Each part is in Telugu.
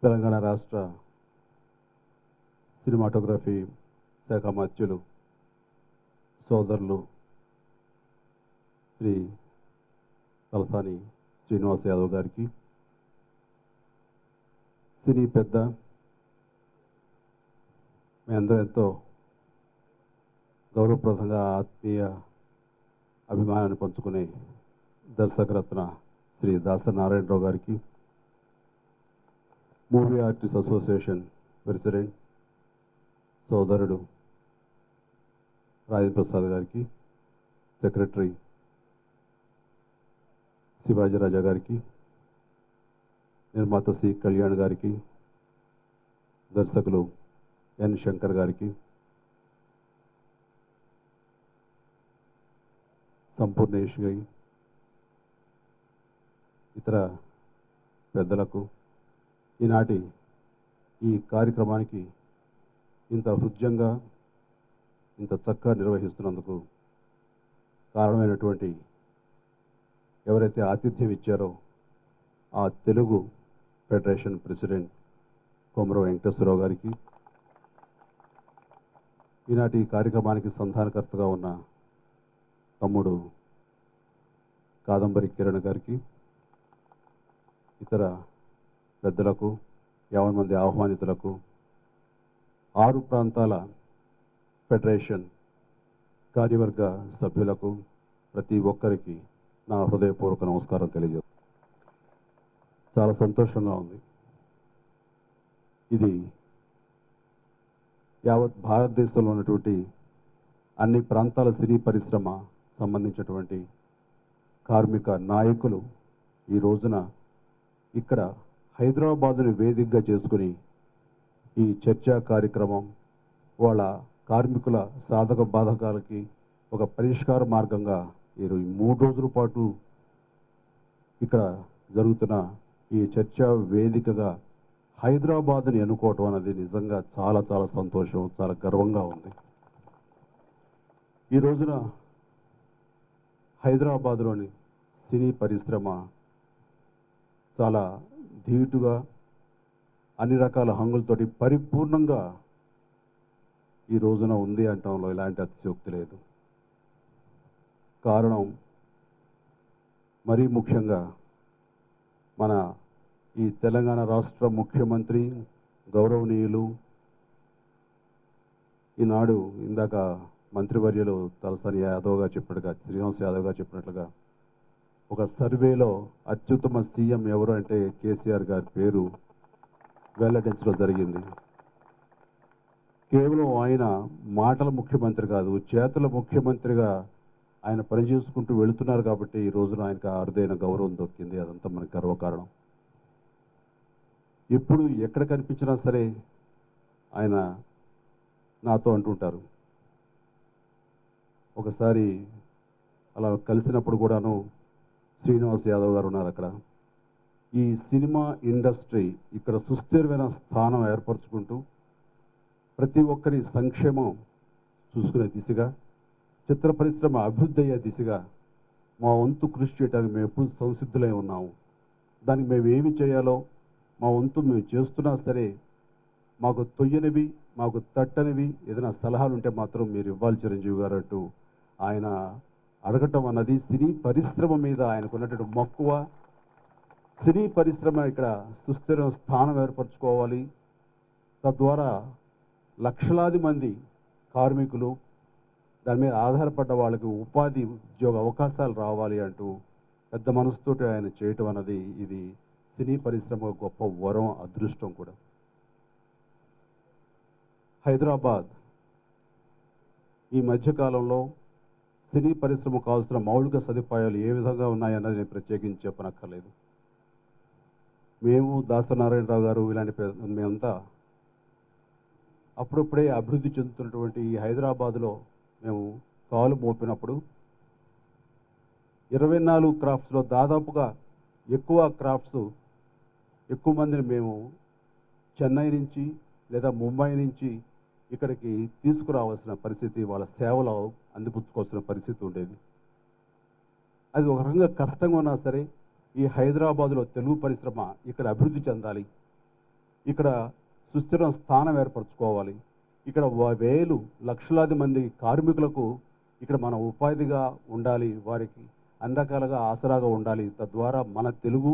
తెలంగాణ రాష్ట్ర సినిమాటోగ్రఫీ శాఖ మధ్యులు సోదరులు శ్రీ తలసాని శ్రీనివాస్ యాదవ్ గారికి, సినీ పెద్ద, మీ అందరూ ఎంతో గౌరవప్రదంగా ఆత్మీయ అభిమానాన్ని పంచుకునే దర్శకరత్న శ్రీ దాసరి నారాయణరావు గారికి, మూవీ ఆర్టిస్ట్ అసోసియేషన్ ప్రెసిడెంట్ సోదరుడు రాజేంద్ర ప్రసాద్ గారికి, సెక్రటరీ శివాజీ రాజా గారికి, నిర్మాత సి కళ్యాణ్ గారికి, దర్శకులు ఎన్ శంకర్ గారికి, సంపూర్ణేష్ గారి, ఇతర పెద్దలకు, ఈనాటి ఈ కార్యక్రమానికి ఇంత హృద్యంగా ఇంత చక్కగా నిర్వహిస్తున్నందుకు కారణమైనటువంటి ఎవరైతే ఆతిథ్యం ఇచ్చారో ఆ తెలుగు ఫెడరేషన్ ప్రెసిడెంట్ కొమరం వెంకటేశ్వరరావు గారికి, ఈనాటి ఈ కార్యక్రమానికి సంధానకర్తగా ఉన్న తమ్ముడు కాదంబరి కిరణ్ గారికి, ఇతర పెద్దలకు, 50 మంది ఆహ్వానితులకు, 6 ప్రాంతాల ఫెడరేషన్ కార్యవర్గ సభ్యులకు, ప్రతి ఒక్కరికి నా హృదయపూర్వక నమస్కారం తెలియజేస్తాను. చాలా సంతోషంగా ఉంది. ఇది యావత్ భారతదేశంలో ఉన్నటువంటి అన్ని ప్రాంతాల సినీ పరిశ్రమ సంబంధించినటువంటి కార్మిక నాయకులు ఈ రోజున ఇక్కడ హైదరాబాదుని వేదికగా చేసుకుని ఈ చర్చా కార్యక్రమం వాళ్ళ కార్మికుల సాధక బాధకాలకి ఒక పరిష్కార మార్గంగా ఈ 3 రోజుల పాటు ఇక్కడ జరుగుతున్న ఈ చర్చా వేదికగా హైదరాబాదుని ఎన్నుకోవటం అనేది నిజంగా చాలా చాలా సంతోషం, చాలా గర్వంగా ఉంది. ఈ రోజున హైదరాబాదులోని సినీ పరిశ్రమ చాలా ధీటుగా అన్ని రకాల హంగులతోటి పరిపూర్ణంగా ఈ రోజున ఉంది అంటంలో ఎలాంటి అతిశయోక్తి లేదు. కారణం మరీ ముఖ్యంగా మన ఈ తెలంగాణ రాష్ట్ర ముఖ్యమంత్రి గౌరవనీయులు, ఈనాడు ఇందాక మంత్రివర్యులు తలసాని యాదవ్ గారు చెప్పినట్టుగా, శ్రీనివాస్ యాదవ్ గారు చెప్పినట్లుగా ఒక సర్వేలో అత్యుత్తమ సీఎం ఎవరు అంటే కేసీఆర్ గారి పేరు వెల్లడించడం జరిగింది. కేవలం ఆయన మాటల ముఖ్యమంత్రి కాదు, చేతుల ముఖ్యమంత్రిగా ఆయన పనిచేసుకుంటూ వెళుతున్నారు కాబట్టి ఈ రోజున ఆయనకు అరుదైన గౌరవం దొక్కింది. అదంతా మనకు గర్వకారణం. ఎప్పుడు ఎక్కడ కనిపించినా సరే ఆయన నాతో అంటుంటారు. ఒకసారి అలా కలిసినప్పుడు కూడాను శ్రీనివాస్ యాదవ్ గారు ఉన్నారు అక్కడ. ఈ సినిమా ఇండస్ట్రీ ఇక్కడ సుస్థిరమైన స్థానం ఏర్పరచుకుంటూ ప్రతి ఒక్కరి సంక్షేమం చూసుకునే దిశగా, చిత్ర పరిశ్రమ అభివృద్ధి అయ్యే దిశగా మా వంతు కృషి చేయడానికి మేము ఎప్పుడు సంసిద్ధులై ఉన్నాము. దానికి మేము ఏమి చేయాలో మా వంతు మేము చేస్తున్నా సరే మాకు తొయ్యనివి, మాకు తట్టనివి ఏదైనా సలహాలు ఉంటే మాత్రం మీరు ఇవ్వాలి చిరంజీవి గారు అంటూ ఆయన అడగటం అన్నది సినీ పరిశ్రమ మీద ఆయనకున్నటువంటి మక్కువ. సినీ పరిశ్రమ ఇక్కడ సుస్థిర స్థానం ఏర్పరచుకోవాలి, తద్వారా లక్షలాది మంది కార్మికులు, దాని మీద ఆధారపడ్డ వాళ్ళకి ఉపాధి ఉద్యోగ అవకాశాలు రావాలి అంటూ పెద్ద మనసుతోటి ఆయన చేయటం అన్నది ఇది సినీ పరిశ్రమ గొప్ప వరం, అదృష్టం కూడా. హైదరాబాద్ ఈ మధ్యకాలంలో సినీ పరిశ్రమ కావాల్సిన మౌలిక సదుపాయాలు ఏ విధంగా ఉన్నాయన్నది నేను ప్రత్యేకించి చెప్పనక్కర్లేదు. మేము దాసరి నారాయణరావు గారు ఇలాంటి మేమంతా అప్పుడప్పుడే అభివృద్ధి చెందుతున్నటువంటి ఈ హైదరాబాదులో మేము కాలు మోపినప్పుడు 24 క్రాఫ్ట్స్లో దాదాపుగా ఎక్కువ క్రాఫ్ట్స్, ఎక్కువ మందిని మేము చెన్నై నుంచి లేదా ముంబై నుంచి ఇక్కడికి తీసుకురావాల్సిన పరిస్థితి, వాళ్ళ సేవలు అందిపుచ్చుకోవాల్సిన పరిస్థితి ఉండేది. అది ఒక రకంగా కష్టంగా ఉన్నా సరే ఈ హైదరాబాదులో తెలుగు పరిశ్రమ ఇక్కడ అభివృద్ధి చెందాలి, ఇక్కడ సుస్థిర స్థానం ఏర్పరచుకోవాలి. ఇక్కడ వేలు లక్షలాది మంది కార్మికులకు ఇక్కడ మన ఉపాధిగా ఉండాలి, వారికి అన్ని రకాలుగా ఆసరాగా ఉండాలి. తద్వారా మన తెలుగు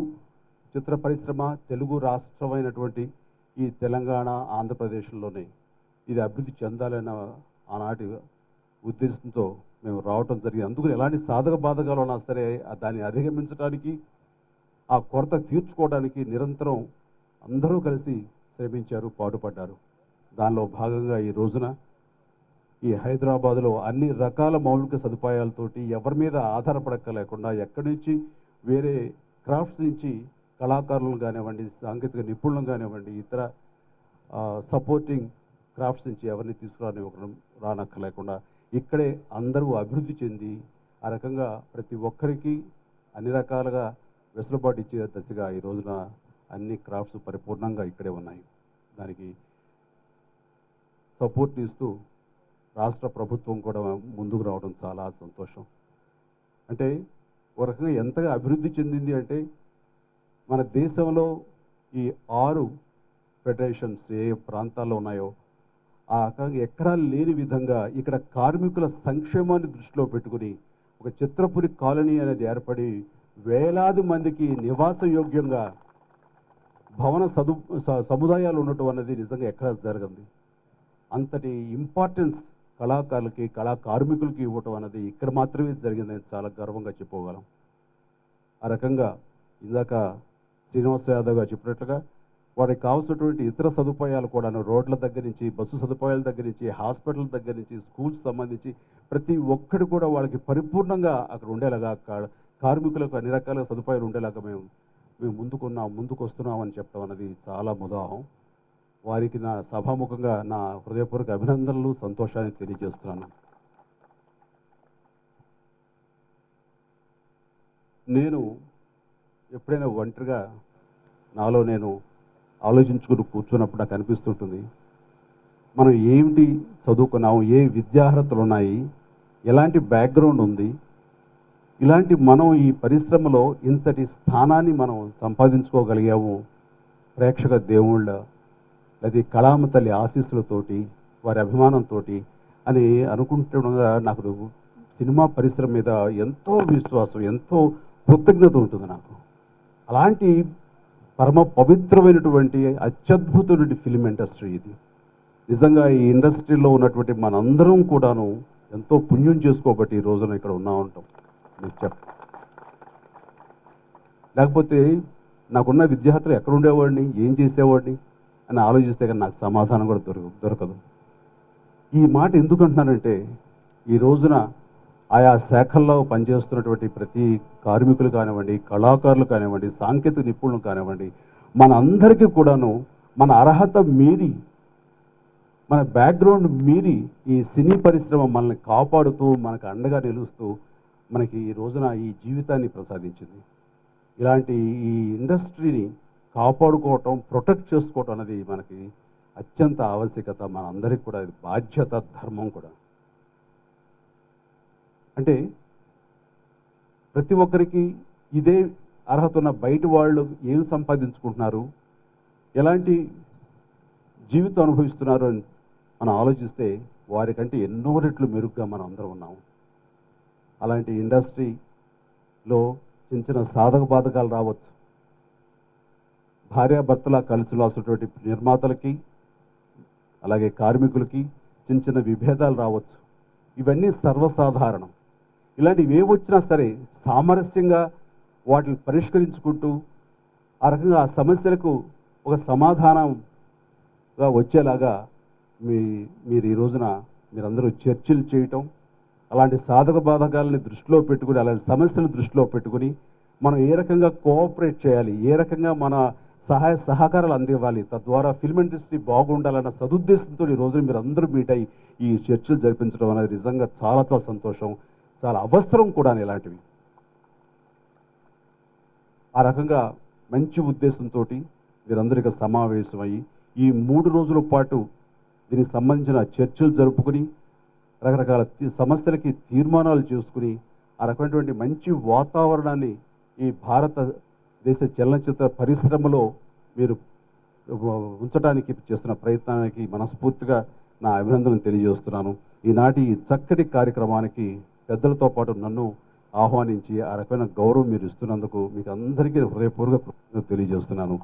చిత్ర పరిశ్రమ, తెలుగు రాష్ట్రమైనటువంటి ఈ తెలంగాణ, ఆంధ్రప్రదేశ్లోనే ఇది అభివృద్ధి చెందాలన్న ఆనాటి ఉద్దేశంతో మేము రావటం జరిగింది. అందుకు ఎలాంటి సాధక బాధకాలు ఉన్నా సరే దాన్ని అధిగమించడానికి, ఆ కొరత తీర్చుకోవడానికి నిరంతరం అందరూ కలిసి శ్రమించారు, పాటుపడ్డారు. దానిలో భాగంగా ఈ రోజున ఈ హైదరాబాదులో అన్ని రకాల మౌలిక సదుపాయాలతోటి ఎవరి మీద ఆధారపడక లేకుండా, ఎక్కడి నుంచి వేరే క్రాఫ్ట్స్ నుంచి కళాకారులు కానివ్వండి, సాంకేతిక నిపుణులు కానివ్వండి, ఇతర సపోర్టింగ్ క్రాఫ్ట్స్ నుంచి ఎవరిని రానక్కర్లేకుండా ఇక్కడే అందరూ అభివృద్ధి చెంది ఆ రకంగా ప్రతి ఒక్కరికి అన్ని రకాలుగా వెసులుబాటు ఇచ్చే దశగా ఈ రోజున అన్ని క్రాఫ్ట్స్ పరిపూర్ణంగా ఇక్కడే ఉన్నాయి. దానికి సపోర్ట్ ఇస్తూ రాష్ట్ర ప్రభుత్వం కూడా ముందుకు రావడం చాలా సంతోషం. అంటే ఒక రకంగా ఎంతగా అభివృద్ధి చెందింది అంటే, మన దేశంలో ఈ 6 ఫెడరేషన్స్ ఏ ప్రాంతాల్లో ఉన్నాయో ఆ ఎక్కడా లేని విధంగా ఇక్కడ కార్మికుల సంక్షేమాన్ని దృష్టిలో పెట్టుకుని ఒక చిత్రపురి కాలనీ అనేది ఏర్పడి వేలాది మందికి నివాసయోగ్యంగా భవన సముదాయాలు ఉండటం అనేది నిజంగా ఎక్కడా జరగంది. అంతటి ఇంపార్టెన్స్ కళాకారులకి, కళా కార్మికులకి ఇవ్వటం అనేది ఇక్కడ మాత్రమే జరిగిందని చాలా గర్వంగా చెప్పుకోగలం. ఆ రకంగా ఇందాక శ్రీనివాస్ యాదవ్ గారు చెప్పినట్లుగా వారికి కావాల్సినటువంటి ఇతర సదుపాయాలు కూడాను, రోడ్ల దగ్గర నుంచి, బస్సు సదుపాయాల దగ్గర నుంచి, హాస్పిటల్ దగ్గర నుంచి, స్కూల్స్ సంబంధించి ప్రతి ఒక్కటి కూడా వాళ్ళకి పరిపూర్ణంగా అక్కడ ఉండేలాగా, కార్మికులకు అన్ని రకాల సదుపాయాలు ఉండేలాగా మేము ముందుకు వస్తున్నామని చెప్పడం అనేది చాలా ముదాహం. వారికి నా సభాముఖంగా నా హృదయపూర్వక అభినందనలు, సంతోషాన్ని తెలియజేస్తున్నాను. నేను ఎప్పుడైనా ఒంటరిగా నాలో నేను ఆలోచించుకుని కూర్చున్నప్పుడు నాకు అనిపిస్తుంటుంది, మనం ఏమిటి చదువుకున్నాము, ఏ విద్యార్హతలు ఉన్నాయి, ఎలాంటి బ్యాక్గ్రౌండ్ ఉంది, ఇలాంటి మనం ఈ పరిశ్రమలో ఇంతటి స్థానాన్ని మనం సంపాదించుకోగలిగాము ప్రేక్షక దేవుళ్ళ లేదా కళామ తల్లి ఆశీస్సులతోటి, వారి అభిమానంతో అని అనుకుంటుండగా నాకు సినిమా పరిశ్రమ మీద ఎంతో విశ్వాసం, ఎంతో కృతజ్ఞత ఉంటుంది నాకు. అలాంటి పరమ పవిత్రమైనటువంటి అత్యద్భుతమైన ఫిలిం ఇండస్ట్రీ ఇది. నిజంగా ఈ ఇండస్ట్రీలో ఉన్నటువంటి మనందరం కూడాను ఎంతో పుణ్యం చేసుకోబట్టి ఈ రోజున ఇక్కడ ఉంటాం. లేకపోతే నాకున్న విద్యార్థులు ఎక్కడ ఉండేవాడిని, ఏం చేసేవాడిని అని ఆలోచిస్తే కానీ నాకు సమాధానం కూడా దొరకదు. ఈ మాట ఎందుకు అంటున్నానంటే, ఈ రోజున ఆయా శాఖల్లో పనిచేస్తున్నటువంటి ప్రతి కార్మికులు కానివ్వండి, కళాకారులు కానివ్వండి, సాంకేతిక నిపుణులు కానివ్వండి, మన అందరికీ కూడాను మన అర్హత మీరి, మన బ్యాక్గ్రౌండ్ మీరి ఈ సినీ పరిశ్రమ మనల్ని కాపాడుతూ, మనకు అండగా నిలుస్తూ మనకి ఈ రోజున ఈ జీవితాన్ని ప్రసాదించింది. ఇలాంటి ఈ ఇండస్ట్రీని కాపాడుకోవటం, ప్రొటెక్ట్ చేసుకోవటం అనేది మనకి అత్యంత ఆవశ్యకత, మన అందరికీ కూడా ఇది బాధ్యత, ధర్మం కూడా. అంటే ప్రతి ఒక్కరికి ఇదే అర్హత ఉన్న బయట వాళ్ళు ఏం సంపాదించుకుంటున్నారు, ఎలాంటి జీవితం అనుభవిస్తున్నారు అని మనం ఆలోచిస్తే వారికంటే ఎన్నో రెట్లు మెరుగ్గా మనం అందరం ఉన్నాము. అలాంటి ఇండస్ట్రీలో చిన్న చిన్న సాధక బాధకాలు రావచ్చు, భార్యాభర్తల కలిసి రాసినటువంటి నిర్మాతలకి అలాగే కార్మికులకి చిన్న చిన్న విభేదాలు రావచ్చు. ఇవన్నీ సర్వసాధారణం. ఇలాంటివి ఏ వచ్చినా సరే సామరస్యంగా వాటిని పరిష్కరించుకుంటూ ఆ రకంగా ఆ సమస్యలకు ఒక సమాధానంగా వచ్చేలాగా మీరు ఈ రోజున మీరందరూ చర్చలు చేయటం, అలాంటి సాధక బాధకాలని దృష్టిలో పెట్టుకుని, అలాంటి సమస్యలను దృష్టిలో పెట్టుకుని మనం ఏ రకంగా కోఆపరేట్ చేయాలి, ఏ రకంగా మన సహాయ సహకారాలు అందివ్వాలి, తద్వారా ఫిల్మ్ ఇండస్ట్రీ బాగుండాలన్న సదుద్దేశంతో ఈ రోజున మీరు అందరూ మీట్ అయ్యి ఈ చర్చలు జరిపించడం అనేది నిజంగా చాలా చాలా సంతోషం, చాలా అవసరం కూడా. ఇలాంటివి ఆ రకంగా మంచి ఉద్దేశంతో మీరందరూ ఇక్కడ సమావేశమయ్యి ఈ 3 రోజుల పాటు దీనికి సంబంధించిన చర్చలు జరుపుకుని రకరకాల సమస్యలకి తీర్మానాలు చేసుకుని ఆ రకమైనటువంటి మంచి వాతావరణాన్ని ఈ భారతదేశ చలనచిత్ర పరిశ్రమలో మీరు ఉంచడానికి చేస్తున్న ప్రయత్నానికి మనస్ఫూర్తిగా నా అభినందనలు తెలియజేస్తున్నాను. ఈనాటి ఈ చక్కటి కార్యక్రమానికి పెద్దలతో పాటు నన్ను ఆహ్వానించి ఆ రకమైన గౌరవం మీరు ఇస్తున్నందుకు మీకు అందరికీ హృదయపూర్వక కృతజ్ఞతలు తెలియజేస్తున్నాను.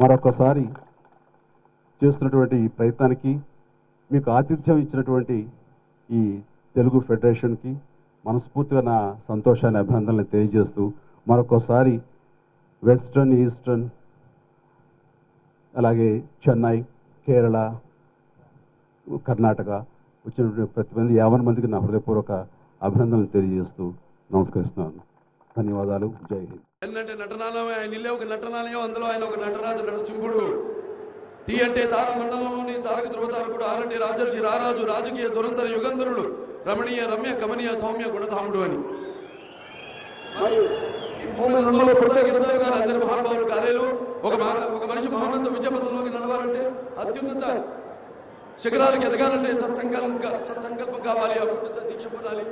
మరొకసారి చేస్తున్నటువంటి ఈ ప్రయత్నానికి మీకు ఆతిథ్యం ఇచ్చినటువంటి ఈ తెలుగు ఫెడరేషన్కి మనస్ఫూర్తిగా నా సంతోషాన్ని అభినందనలు తెలియజేస్తూ మరొకసారి వెస్ట్రన్, ఈస్టర్న్, అలాగే చెన్నై, కేరళ, కర్ణాటక వచ్చినటువంటి ప్రతి మంది 50 మందికి నా హృదయపూర్వక అభినందనలు తెలియజేస్తూ నమస్కరిస్తున్నాను. ధన్యవాదాలు. జై హింద్. ఏంటంటే నటనాలయం, ఆయన ఇల్లే ఒక నటనాలయం, అందులో ఆయన ఒక నటరాజు నరసింహుడు. టీ అంటే తార మండలంలోని తారక ధృవతారకుడు, ఆరంటే రాజర్షి రారాజు, రాజకీయ దురంధర యుగంధరుడు, రమణీయ రమ్య కమనీయ సౌమ్య గుణధాముడు అని. అందులో కృతజ్ఞతలు గారు అందరి మహానుభావులు కార్యాలు. ఒక మనిషి మహోన్నత విద్యాపథంలోకి నడవాలంటే, అత్యున్నత శిఖరాలకు ఎదగాలంటే సత్సంకల్పం కావాలి, అభివృద్ధి దీక్ష పొందాలి.